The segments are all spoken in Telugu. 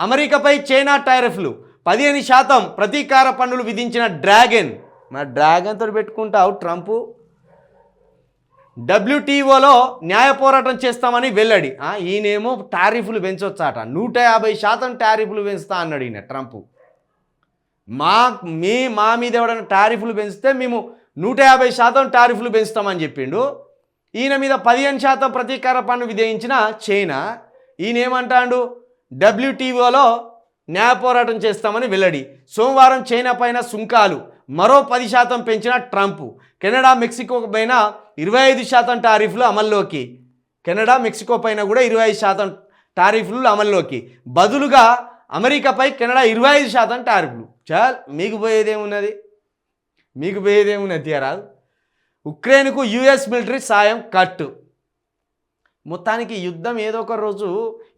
అమెరికాపై చైనా టారిఫ్లు 15% ప్రతీకార పన్నులు విధించిన డ్రాగన్. మరి డ్రాగన్తో పెట్టుకుంటావు ట్రంప్. డబ్ల్యూటీఓలో న్యాయ పోరాటం చేస్తామని వెల్లడి. ఈయనేమో టారిఫ్లు పెంచొచ్చాట, 150% టారిఫ్లు పెంచుతా అన్నాడు ఈయన ట్రంప్. మా మీద ఎవడైనా టారిఫ్లు పెంచితే మేము 150% టారిఫ్లు పెంచుతామని చెప్పిండు. ఈయన మీద 15% ప్రతీకార పన్ను విధించిన చైనా. ఈయన ఏమంటాడు, డబ్ల్యూటీఓలో న్యాయ పోరాటం చేస్తామని వెల్లడి. సోమవారం చైనా పైన సుంకాలు మరో 10% పెంచిన ట్రంప్. కెనడా మెక్సికో పైన 25% టారిఫ్లు అమల్లోకి. కెనడా మెక్సికో పైన కూడా 25% టారిఫ్లు అమల్లోకి. బదులుగా అమెరికాపై కెనడా 25% టారిఫ్లు. చాలు, మీకు పోయేదేమున్నది, తీయరాదు. ఉక్రెయిన్కు యుఎస్ మిలిటరీ సాయం కట్టు. మొత్తానికి యుద్ధం ఏదో ఒక రోజు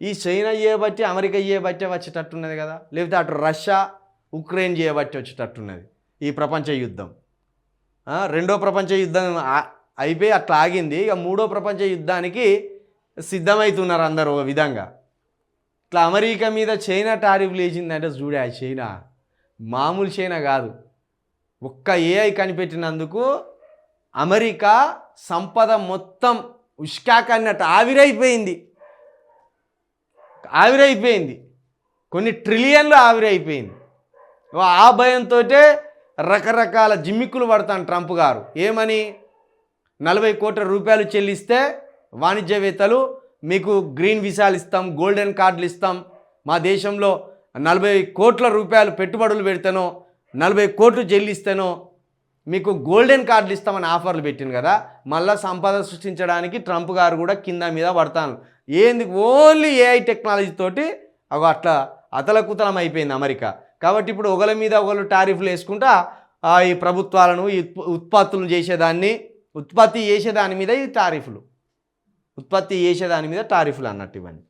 ఈ చైనా చేయబట్టి అమెరికా చేయబట్టి వచ్చేటట్టున్నది కదా, లేకపోతే అటు రష్యా ఉక్రెయిన్ చేయబట్టి వచ్చేటట్టున్నది ఈ ప్రపంచ యుద్ధం. రెండో ప్రపంచ యుద్ధం అయిపోయి అట్లా ఆగింది. ఇక మూడో ప్రపంచ యుద్ధానికి సిద్ధమవుతున్నారు అందరూ ఒక విధంగా. ఇట్లా అమెరికా మీద చైనా టారిఫ్లు వేసిందంటే చూడే, ఆ చైనా మామూలు చైనా కాదు. ఒక్క ఏఐ కనిపెట్టినందుకు అమెరికా సంపద మొత్తం ఉష్కాక్ అన్నట్టు ఆవిరైపోయింది. కొన్ని ట్రిలియన్లు ఆవిరైపోయింది. ఆ భయంతో రకరకాల జిమ్మిక్కులు పడతాను ట్రంప్ గారు. ఏమని, 40 కోట్ల రూపాయలు చెల్లిస్తే వాణిజ్యవేత్తలు మీకు గ్రీన్ వీసాలు ఇస్తాం, గోల్డెన్ కార్డులు ఇస్తాం, మా దేశంలో 40 కోట్ల రూపాయలు పెట్టుబడులు పెడితేనో 40 కోట్లు చెల్లిస్తేనో మీకు గోల్డెన్ కార్డులు ఇస్తామని ఆఫర్లు పెట్టింది కదా. మళ్ళీ సంపద సృష్టించడానికి ట్రంప్ గారు కూడా కింద మీద పడతాను. ఏంది, ఓన్లీ ఏఐ టెక్నాలజీ తోటి అట్లా అతలకుతలం అయిపోయింది అమెరికా. కాబట్టి ఇప్పుడు ఒకరి మీద ఒకరు టారిఫ్లు వేసుకుంటా ఈ ప్రభుత్వాలను ఉత్పత్తి చేసేదాని మీద ఈ టారిఫ్లు, ఉత్పత్తి చేసేదాని మీద టారిఫ్లు అన్నట్టు ఇవన్నీ.